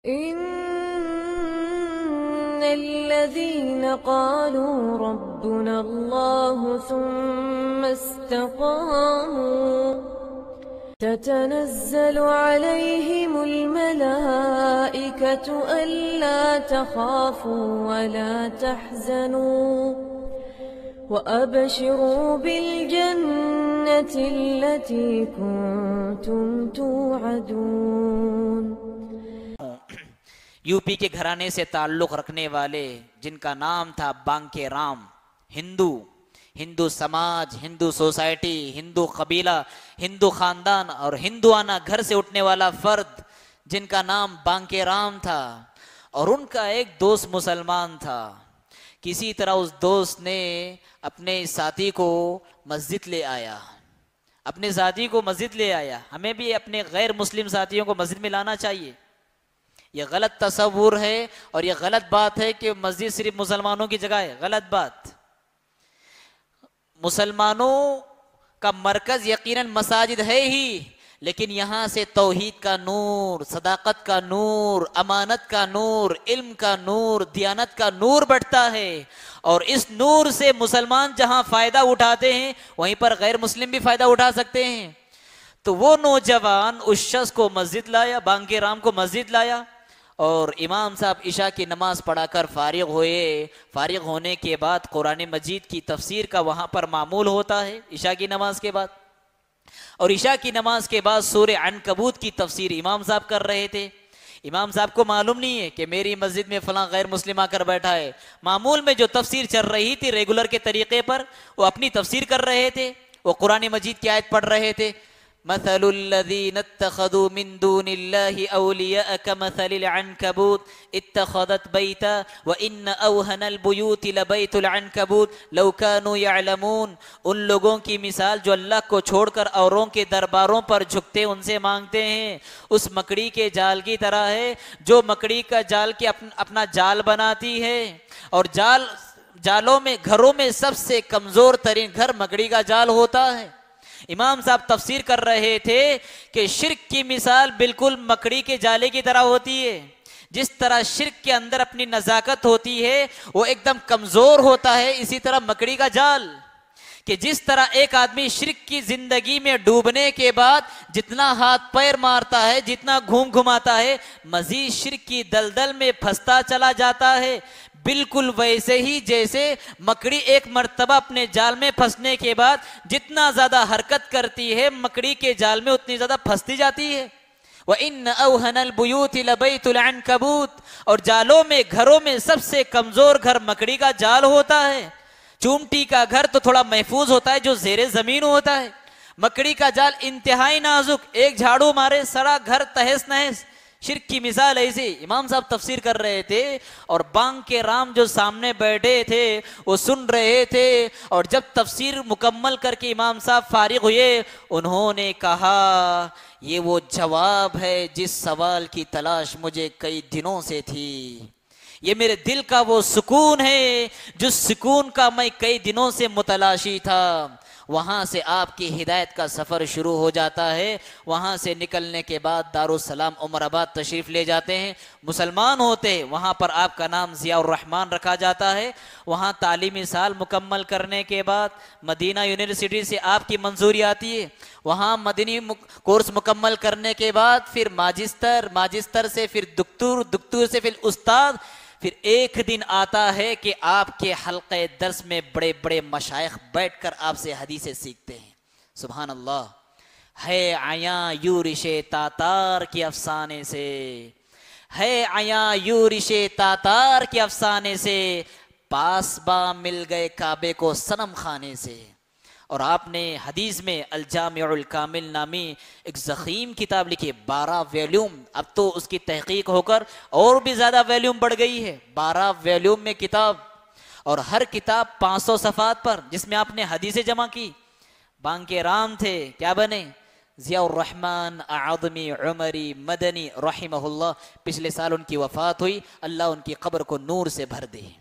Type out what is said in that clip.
إن الذين قالوا ربنا الله ثم استقاموا تتنزل عليهم الملائكة ألا تخافوا ولا تحزنوا وأبشروا بالجنة التي كنتم توعدون. यूपी के घराने से ताल्लुक़ रखने वाले जिनका नाम था बांके राम, हिंदू समाज, हिंदू सोसाइटी, हिंदू कबीला, हिंदू खानदान और हिंदुआना घर से उठने वाला फर्द जिनका नाम बांके राम था, और उनका एक दोस्त मुसलमान था. किसी तरह उस दोस्त ने अपने साथी को मस्जिद ले आया, हमें भी अपने गैर मुस्लिम साथियों को मस्जिद में लाना चाहिए. ये गलत तस्वुर है और ये गलत बात है कि मस्जिद सिर्फ मुसलमानों की जगह है. गलत बात. मुसलमानों का मरकज यकीनन मसाजिद है ही, लेकिन यहाँ से तौहीद का नूर, सदाकत का नूर, अमानत का नूर, इल्म का नूर, दियानत का नूर बढ़ता है. और इस नूर से मुसलमान जहाँ फायदा उठाते हैं वहीं पर गैर मुस्लिम भी फायदा उठा सकते हैं. तो वो नौजवान उस शख्स को मस्जिद लाया, बांके राम को मस्जिद लाया, और इमाम साहब इशा की नमाज पढ़ाकर फारिग हुए. फारिग होने के बाद कुरान मजीद की तफसीर का वहाँ पर मामूल होता है इशा की नमाज के बाद. और इशा की नमाज के बाद सूरह अनकबूत की तफसीर इमाम साहब कर रहे थे. इमाम साहब को मालूम नहीं है कि मेरी मस्जिद में फलां गैर मुस्लिम आकर बैठा है. मामूल में जो तफसीर चल रही थी रेगुलर के तरीके पर, वो अपनी तफसीर कर रहे थे, वो कुरान मजीद की आयत पढ़ रहे थे. मसलुल्लज़ीन इत्तख़ज़ू मिन दूनिल्लाहि औलिया कमसलिल अनकबूत इत्तख़ज़त बैता व इन्न अवहनल बुयूति लबैतुल अनकबूत लौ कानू यअलमून. उन लोगों की मिसाल जो अल्लाह को छोड़कर औरों के दरबारों पर झुकते उनसे मांगते हैं, उस मकड़ी के जाल की तरह है जो मकड़ी का जाल के अपना जाल बनाती है. और जालों में, घरों में सबसे कमजोर तरीन घर मकड़ी का जाल होता है. इमाम साहब तफसीर कर रहे थे कि शिर्क की मिसाल बिल्कुल मकड़ी के जाले की तरह होती है. जिस तरह शिर्क के अंदर अपनी नजाकत होती है वो एकदम कमजोर होता है, इसी तरह मकड़ी का जाल, कि जिस तरह एक आदमी शिर्क की जिंदगी में डूबने के बाद जितना हाथ पैर मारता है, जितना घूम घुमाता है, मजीद शिर्क की दलदल में फंसता चला जाता है. बिल्कुल वैसे ही जैसे मकड़ी एक मर्तबा अपने जाल में फंसने के बाद जितना ज्यादा हरकत करती है, मकड़ी के जाल में उतनी ज्यादा फंसती जाती है. व इन्न अवहनल बुयूति लबैतुल अनकबूत. और जालों में, घरों में सबसे कमजोर घर मकड़ी का जाल होता है. चूमटी का घर तो थोड़ा महफूज होता है जो जेरे जमीन होता है. मकड़ी का जाल इंतहाई नाजुक, एक झाड़ू मारे सारा घर तहस नहस. शिर्क की मिसाल ऐसी इमाम साहब तफसीर कर रहे थे, और बांके राम जो सामने बैठे थे वो सुन रहे थे. और जब तफसीर मुकम्मल करके इमाम साहब फारिग हुए, उन्होंने कहा ये वो जवाब है जिस सवाल की तलाश मुझे कई दिनों से थी. ये मेरे दिल का वो सुकून है जिस सुकून का मैं कई दिनों से मुतलाशी था. वहाँ से आपकी हिदायत का सफ़र शुरू हो जाता है. वहाँ से निकलने के बाद दारुस्सलाम उमराबाद तशरीफ़ ले जाते हैं. मुसलमान होते हैं, वहाँ पर आपका नाम ज़ियाउर रहमान रखा जाता है. वहाँ तालीमी साल मुकम्मल करने के बाद मदीना यूनिवर्सिटी से आपकी मंजूरी आती है. वहाँ मदनी कोर्स मुकम्मल करने के बाद फिर माजिस्टर से फिर दुक्तूर से फिर उस्ताद. फिर एक दिन आता है कि आपके हल्के दर्स में बड़े बड़े मशाइख बैठकर आपसे हदीसें सीखते हैं. सुभान अल्लाह. है आया यूरिशे तातार के अफसाने से, है आया यूरिशे तातार के अफसाने से, पासबा मिल गए काबे को सनम खाने से. और आपने हदीस में अल-जामिउल कामिल नामी एक ज़ख़ीम किताब लिखी, 12 वॉल्यूम. अब तो उसकी तहकीक होकर और भी ज़्यादा वॉल्यूम बढ़ गई है, 12 वॉल्यूम में किताब, और हर किताब 500 सफ़ात पर, जिसमें आपने हदीसें जमा की. बांके राम थे, क्या बने? ज़ियाउर रहमान आदमी उमरी मदनी रहिमहुल्लाह. पिछले साल उनकी वफ़ात हुई. अल्लाह उनकी कब्र को नूर से भर दे.